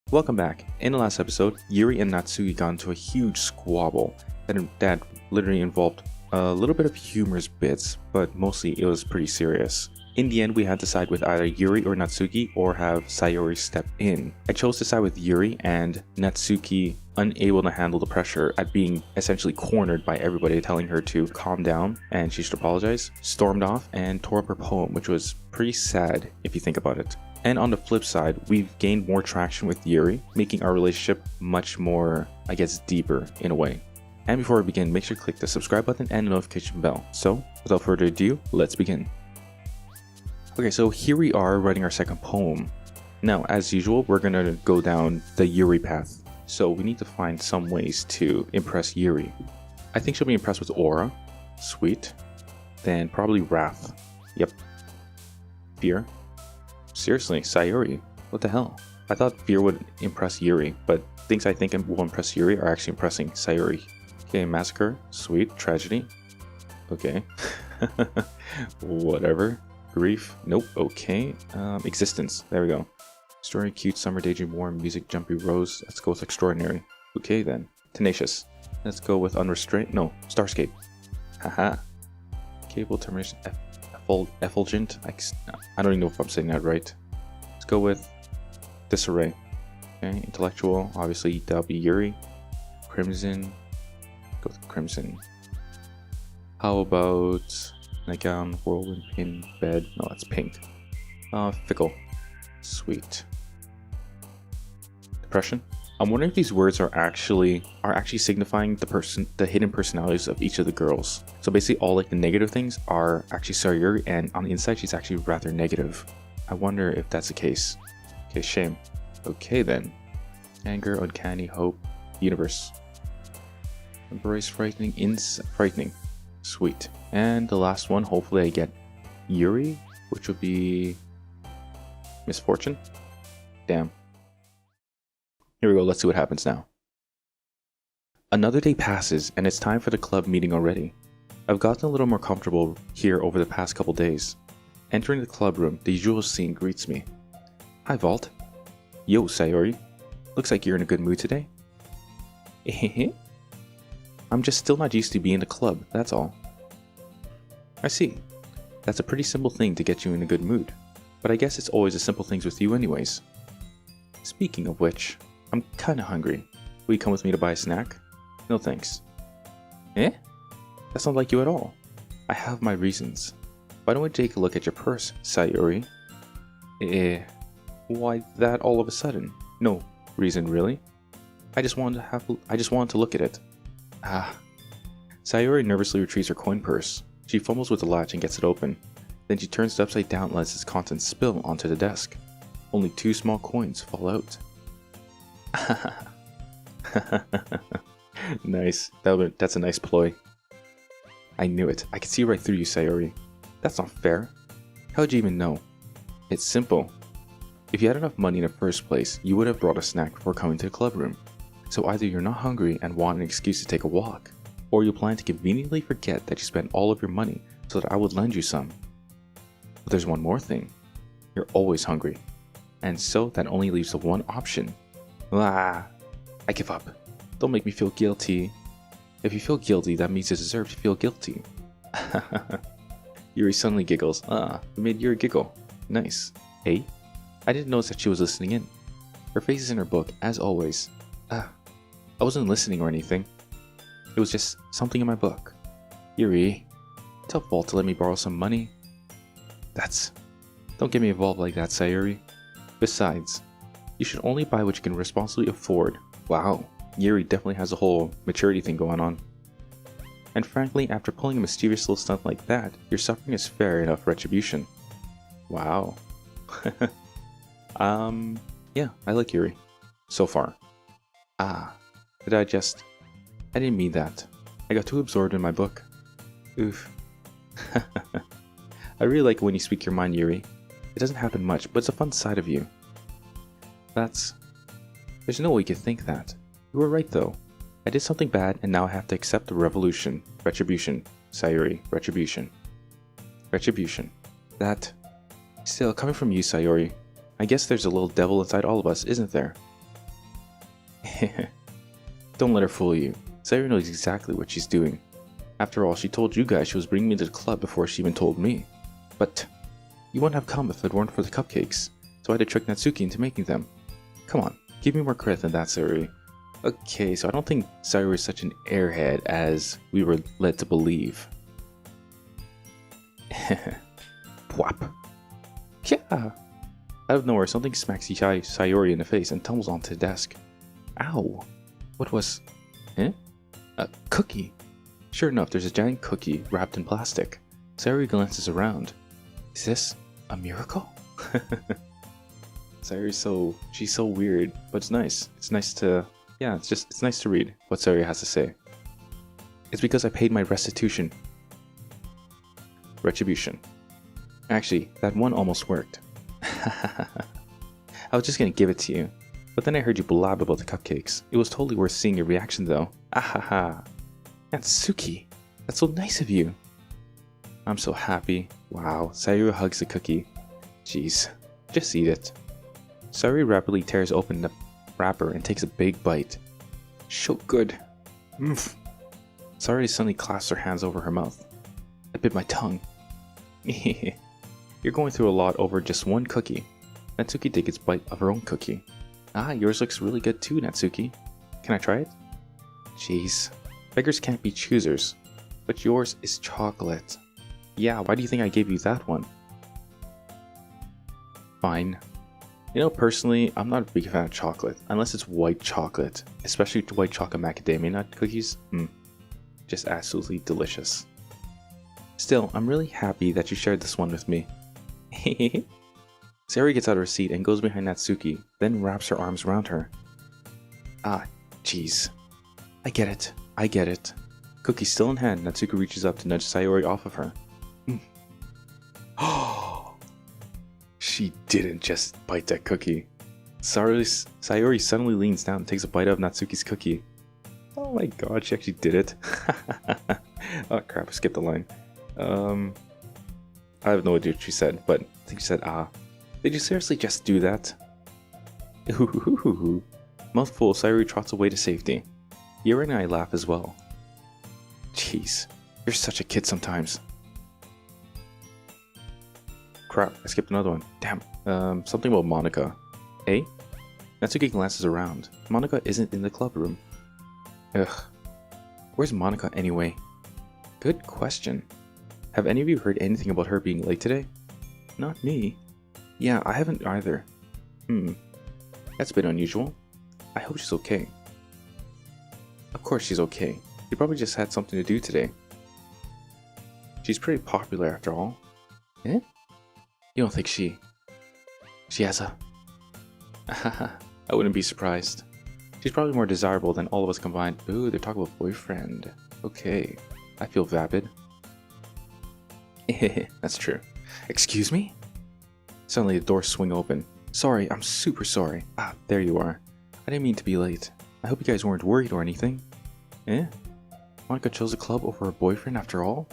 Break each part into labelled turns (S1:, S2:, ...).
S1: Welcome back. In the last episode, Yuri and Natsuki got into a huge squabble that literally involved a little bit of humorous bits, but mostly it was pretty serious. In the end, we had to side with either Yuri or Natsuki or have Sayori step in. I chose to side with Yuri, and Natsuki, unable to handle the pressure at being essentially cornered by everybody telling her to calm down and she should apologize, stormed off and tore up her poem, which was pretty sad if you think about it. And on the flip side, we've gained more traction with Yuri, making our relationship much more, deeper in a way. And before we begin, make sure to click the subscribe button and the notification bell. So, without further ado, let's begin. Okay, so here we are writing our second poem. Now, as usual, we're gonna go down the Yuri path. So we need to find some ways to impress Yuri. I think she'll be impressed with aura. Sweet. Then probably wrath. Yep. Fear. Seriously, Sayori. What the hell? I thought fear would impress Yuri, but things I think will impress Yuri are actually impressing Sayori. Okay, massacre. Sweet. Tragedy. Okay. Whatever. Grief. Nope. Okay. Existence. There we go. Story, cute, summer, daydream, warm, music, jumpy, rose. Let's go with extraordinary. Okay then. Tenacious. Let's go with unrestrained. No. Starscape. Haha. Cable, termination, effulgent. I don't even know if I'm saying that right. Let's go with disarray. Okay. Intellectual. Obviously, that'll be Yuri. Crimson. Go with crimson. How about nightgown, whirlwind, pin, bed? No, that's pink. Fickle. Sweet. Depression. I'm wondering if these words are actually signifying the hidden personalities of each of the girls. So basically all like the negative things are actually Sayori, and on the inside she's actually rather negative. I wonder if that's the case. Okay, shame. Okay then. Anger, uncanny, hope, universe. Embrace, frightening, frightening. Sweet. And the last one, hopefully I get Yuri, which would be misfortune. Damn. Here we go, let's see what happens now. Another day passes and it's time for the club meeting already. I've gotten a little more comfortable here over the past couple days. Entering the club room, the usual scene greets me. Hi Vault. Yo Sayori. Looks like you're in a good mood today. I'm just still not used to being in the club, that's all. I see. That's a pretty simple thing to get you in a good mood. But I guess it's always the simple things with you anyways. Speaking of which, I'm kinda hungry. Will you come with me to buy a snack? No thanks. Eh? That's not like you at all. I have my reasons. Why don't we take a look at your purse, Sayori? Why that all of a sudden? No reason really. I just wanted to look at it. Sayori nervously retrieves her coin purse. She fumbles with the latch and gets it open. Then she turns it upside down and lets its contents spill onto the desk. Only 2 small coins fall out. Nice. That's a nice ploy. I knew it. I could see right through you, Sayori. That's not fair. How'd you even know? It's simple. If you had enough money in the first place, you would have brought a snack before coming to the club room. So either you're not hungry and want an excuse to take a walk, or you plan to conveniently forget that you spent all of your money so that I would lend you some. But there's one more thing. You're always hungry. And so that only leaves the one option. I give up. Don't make me feel guilty. If you feel guilty, that means you deserve to feel guilty. Yuri suddenly giggles. It made Yuri giggle. Nice. Hey? I didn't notice that she was listening in. Her face is in her book, as always. I wasn't listening or anything. It was just something in my book. Yuri, tell Vault to let me borrow some money. Don't get me involved like that, Sayori. Besides, you should only buy what you can responsibly afford. Wow, Yuri definitely has a whole maturity thing going on. And frankly, after pulling a mischievous little stunt like that, your suffering is fair enough retribution. Wow. Yeah, I like Yuri. So far. I didn't mean that. I got too absorbed in my book. Oof. I really like it when you speak your mind, Yuri. It doesn't happen much, but it's a fun side of you. There's no way you could think that. You were right though. I did something bad and now I have to accept the retribution. Sayori, retribution. Still, coming from you, Sayori, I guess there's a little devil inside all of us, isn't there? Don't let her fool you. Sayori knows exactly what she's doing. After all, she told you guys she was bringing me to the club before she even told me. But you wouldn't have come if it weren't for the cupcakes, so I had to trick Natsuki into making them. Come on, give me more credit than that, Sayori. Okay, so I don't think Sayori is such an airhead as we were led to believe. Pwap. Yeah. Out of nowhere, something smacks Sayori in the face and tumbles onto the desk. Ow. What was... Eh? A cookie. Sure enough, there's a giant cookie wrapped in plastic. Sayori glances around. Is this a miracle? Sayori's she's so weird, but it's nice. It's nice to... Yeah, it's nice to read what Sayori has to say. It's because I paid my restitution. Retribution. Actually, that one almost worked. I was just gonna give it to you, but then I heard you blab about the cupcakes. It was totally worth seeing your reaction though. Ahaha. Natsuki, that's so nice of you. I'm so happy. Wow, Sayori hugs the cookie. Jeez, just eat it. Sayori rapidly tears open the wrapper and takes a big bite. So good. Sayori suddenly clasps her hands over her mouth. I bit my tongue. You're going through a lot over just one cookie. Natsuki takes a bite of her own cookie. Ah, yours looks really good too, Natsuki. Can I try it? Jeez. Beggars can't be choosers. But yours is chocolate. Yeah, why do you think I gave you that one? Fine. You know, personally, I'm not a big fan of chocolate, unless it's white chocolate. Especially white chocolate macadamia nut cookies. Just absolutely delicious. Still, I'm really happy that you shared this one with me. Sayori gets out of her seat and goes behind Natsuki, then wraps her arms around her. Ah, jeez. I get it. Cookie still in hand, Natsuki reaches up to nudge Sayori off of her. Oh, she didn't just bite that cookie. Sayori suddenly leans down and takes a bite of Natsuki's cookie. Oh my god, she actually did it. Oh crap, I skipped the line. I have no idea what she said, but I think she said, ah. Did you seriously just do that? Mouthful, Sayori trots away to safety. Yuri and I laugh as well. Jeez, you're such a kid sometimes. Crap, I skipped another one. Damn. Something about Monika. Eh? Natsuki glances around. Monika isn't in the club room. Ugh. Where's Monika anyway? Good question. Have any of you heard anything about her being late today? Not me. Yeah, I haven't either. That's a bit unusual. I hope she's okay. Of course she's okay. She probably just had something to do today. She's pretty popular after all. Eh? You don't think she has a... I wouldn't be surprised. She's probably more desirable than all of us combined. Ooh, they're talking about boyfriend. Okay. I feel vapid. That's true. Excuse me? Suddenly the doors swing open. Sorry, I'm super sorry. Ah, there you are. I didn't mean to be late. I hope you guys weren't worried or anything. Eh? Monika chose the club over her boyfriend after all?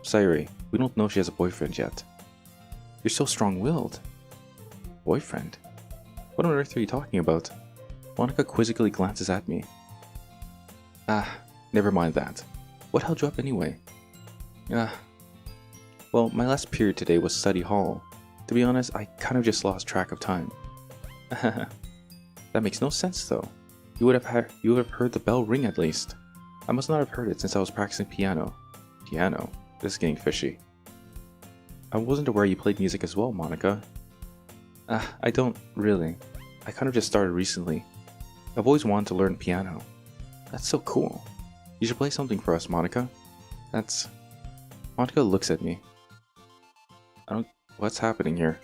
S1: Sayori, we don't know if she has a boyfriend yet. You're so strong-willed. Boyfriend? What on earth are you talking about? Monika quizzically glances at me. Ah, never mind that. What held you up anyway? Well, my last period today was study hall. To be honest, I kind of just lost track of time. That makes no sense though. You would have heard the bell ring at least. I must not have heard it since I was practicing piano. Piano? This is getting fishy. I wasn't aware you played music as well, Monika. I don't really. I kind of just started recently. I've always wanted to learn piano. That's so cool. You should play something for us, Monika. Monika looks at me. What's happening here?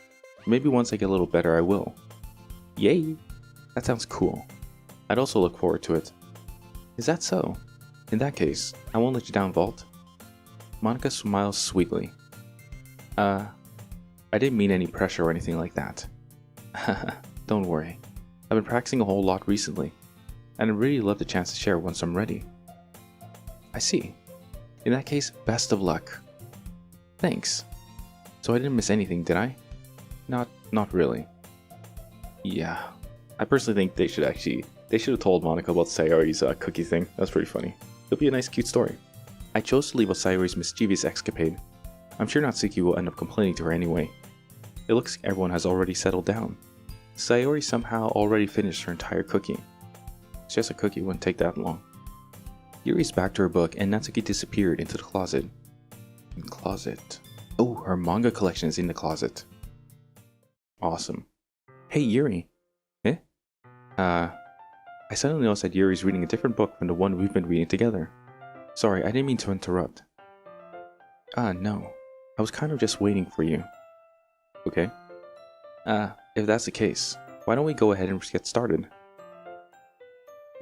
S1: Maybe once I get a little better I will. Yay! That sounds cool. I'd also look forward to it. Is that so? In that case, I won't let you down, Vault. Monika smiles sweetly. I didn't mean any pressure or anything like that. Don't worry. I've been practicing a whole lot recently, and I'd really love the chance to share once I'm ready. I see. In that case, best of luck. Thanks. So I didn't miss anything, did I? Not really. Yeah. I personally think they They should have told Monika about Sayori's cookie thing. That's pretty funny. It'll be a nice, cute story. I chose to leave out Sayori's mischievous escapade. I'm sure Natsuki will end up complaining to her anyway. It looks like everyone has already settled down. Sayori somehow already finished her entire cookie. It's just a cookie, wouldn't take that long. Yuri's back to her book and Natsuki disappeared into the closet. Closet. Oh, her manga collection is in the closet. Awesome. Hey Yuri. Eh? I suddenly noticed that Yuri's reading a different book from the one we've been reading together. Sorry, I didn't mean to interrupt. No. I was kind of just waiting for you. Okay. If that's the case, why don't we go ahead and get started?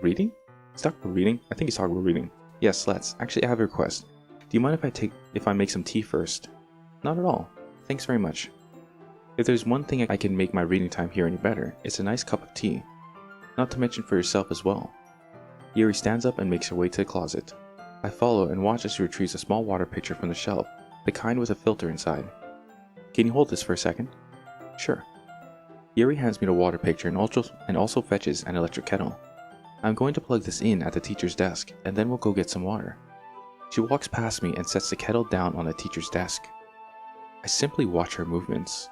S1: Reading? He's talking about reading? I think he's talking about reading. Yes, let's. Actually, I have a request. Do you mind if I make some tea first? Not at all. Thanks very much. If there's one thing I can make my reading time here any better, it's a nice cup of tea. Not to mention for yourself as well. Yuri stands up and makes her way to the closet. I follow and watch as she retrieves a small water pitcher from the shelf, the kind with a filter inside. Can you hold this for a second? Sure. Yuri hands me the water pitcher and also fetches an electric kettle. I'm going to plug this in at the teacher's desk, and then we'll go get some water. She walks past me and sets the kettle down on the teacher's desk. I simply watch her movements.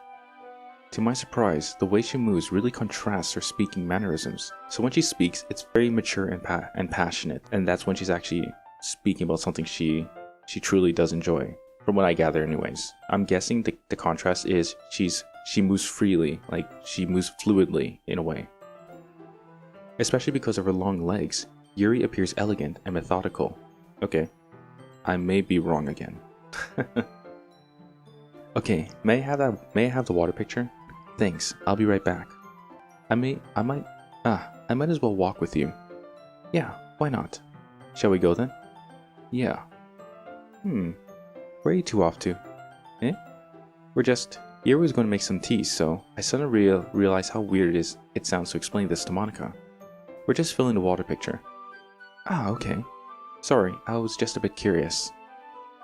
S1: To my surprise, the way she moves really contrasts her speaking mannerisms. So when she speaks, it's very mature and passionate, and that's when she's actually speaking about something she truly does enjoy. From what I gather anyways. I'm guessing the contrast is she moves freely, like she moves fluidly in a way. Especially because of her long legs, Yuri appears elegant and methodical. Okay, I may be wrong again. Okay, may I have the water pitcher? Thanks, I'll be right back. I might as well walk with you. Yeah, why not? Shall we go then? Yeah. Where are you two off to? Eh? Yuri was going to make some tea, so I suddenly realized how weird it sounds to explain this to Monika. We're just filling the water pitcher. Ah, okay. Sorry, I was just a bit curious.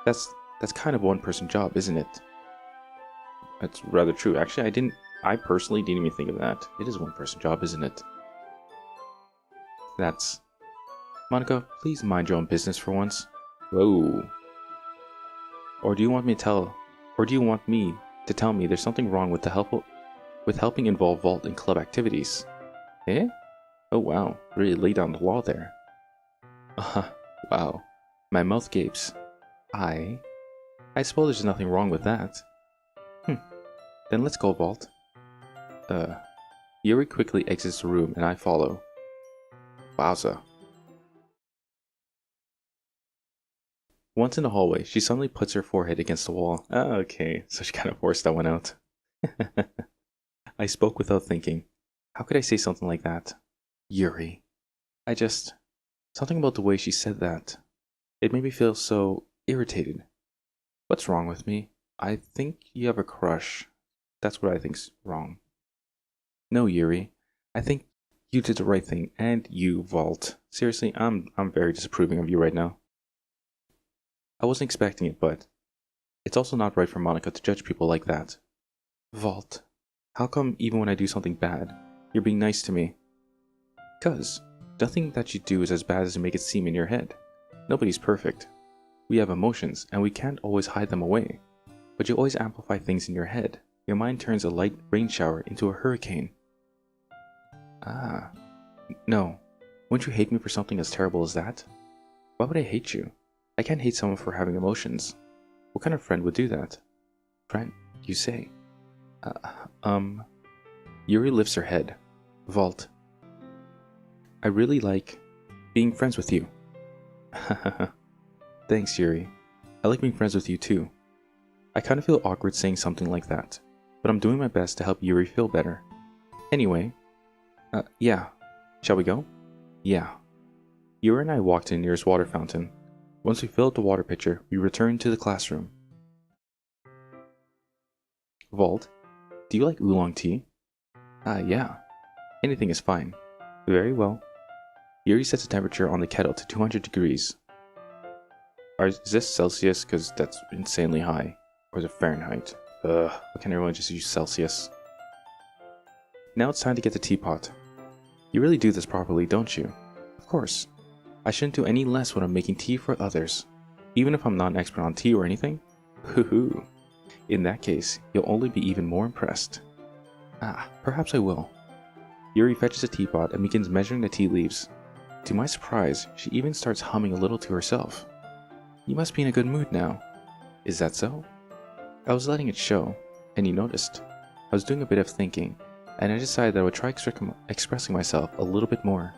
S1: That's kind of a one-person job, isn't it? That's rather true. Actually, I personally didn't even think of that. It is a one-person job, isn't it? Monika, please mind your own business for once. Whoa. Or do you want me to tell me there's something wrong with helping involve Vault in club activities? Eh? Oh wow, really lay down the law there. Wow. My mouth gapes. I suppose there's nothing wrong with that. Then let's go, Vault. Yuri quickly exits the room and I follow. Wowza. Once in the hallway, she suddenly puts her forehead against the wall. Okay, so she kind of forced that one out. I spoke without thinking. How could I say something like that? Yuri. Something about the way she said that. It made me feel so irritated. What's wrong with me? I think you have a crush. That's what I think's wrong. No, Yuri. I think you did the right thing, and you, Vault. Seriously, I'm very disapproving of you right now. I wasn't expecting it, but it's also not right for Monika to judge people like that. Vault, how come even when I do something bad, you're being nice to me? 'Cause nothing that you do is as bad as you make it seem in your head. Nobody's perfect. We have emotions, and we can't always hide them away. But you always amplify things in your head. Your mind turns a light rain shower into a hurricane. No. Wouldn't you hate me for something as terrible as that? Why would I hate you? I can't hate someone for having emotions. What kind of friend would do that? Friend, you say? Yuri lifts her head. Vault. I really like being friends with you. Thanks, Yuri. I like being friends with you too. I kind of feel awkward saying something like that, but I'm doing my best to help Yuri feel better. Anyway, yeah. Shall we go? Yeah. Yuri and I walked to the nearest water fountain. Once we filled the water pitcher, we returned to the classroom. Vault, do you like oolong tea? Yeah. Anything is fine. Very well. Yuri sets the temperature on the kettle to 200 degrees. Is this Celsius? Because that's insanely high. Or is it Fahrenheit? Why can't everyone just use Celsius? Now it's time to get the teapot. You really do this properly, don't you? Of course. I shouldn't do any less when I'm making tea for others. Even if I'm not an expert on tea or anything? Hoo-hoo. In that case, you'll only be even more impressed. Perhaps I will. Yuri fetches a teapot and begins measuring the tea leaves. To my surprise, she even starts humming a little to herself. You must be in a good mood now. Is that so? I was letting it show, and you noticed. I was doing a bit of thinking, and I decided that I would try expressing myself a little bit more.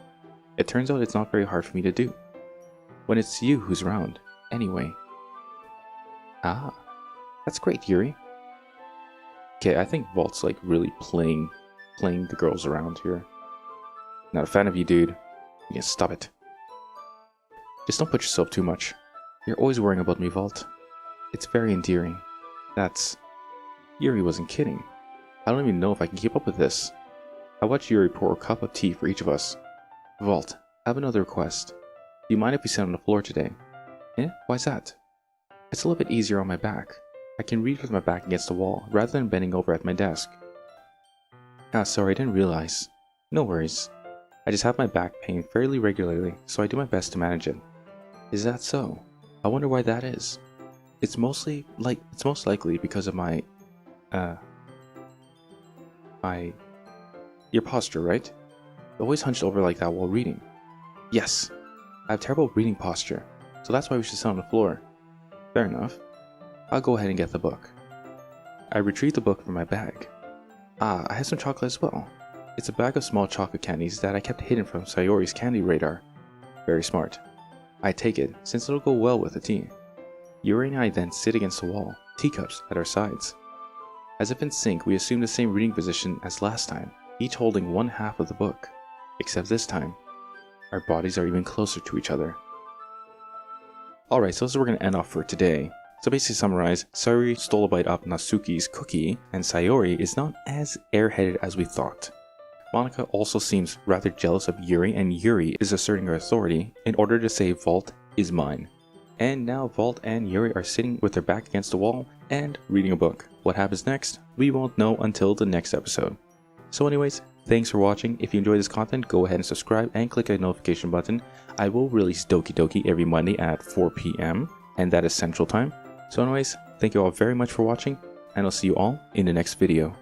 S1: It turns out it's not very hard for me to do. When it's you who's around, anyway. That's great, Yuri. Okay, I think Vault's like really playing the girls around here. Not a fan of you, dude. You can stop it. Just don't put yourself too much. You're always worrying about me, Vault. It's very endearing. Yuri wasn't kidding. I don't even know if I can keep up with this. I watched Yuri pour a cup of tea for each of us. Vault, I have another request. Do you mind if we sit on the floor today? Why's that? It's a little bit easier on my back. I can read with my back against the wall, rather than bending over at my desk. Sorry, I didn't realize. No worries. I just have my back pain fairly regularly, so I do my best to manage it. Is that so? I wonder why that is. It's most likely because of your posture, right? Always hunched over like that while reading. Yes, I have terrible reading posture, so that's why we should sit on the floor. Fair enough. I'll go ahead and get the book. I retrieve the book from my bag. I have some chocolate as well. It's a bag of small chocolate candies that I kept hidden from Sayori's candy radar. Very smart. I take it, since it'll go well with the tea. Yuri and I then sit against the wall, teacups at our sides. As if in sync, we assume the same reading position as last time, each holding one half of the book. Except this time, our bodies are even closer to each other. Alright, so this is where we're going to end off for today. So basically to summarize, Sayori stole a bite of Natsuki's cookie, and Sayori is not as airheaded as we thought. Monika also seems rather jealous of Yuri, and Yuri is asserting her authority in order to say Vault is mine. And now Vault and Yuri are sitting with their back against the wall and reading a book. What happens next? We won't know until the next episode. So anyways, thanks for watching. If you enjoyed this content, go ahead and subscribe and click the notification button. I will release Doki Doki every Monday at 4 PM, and that is Central Time. So anyways, thank you all very much for watching, and I'll see you all in the next video.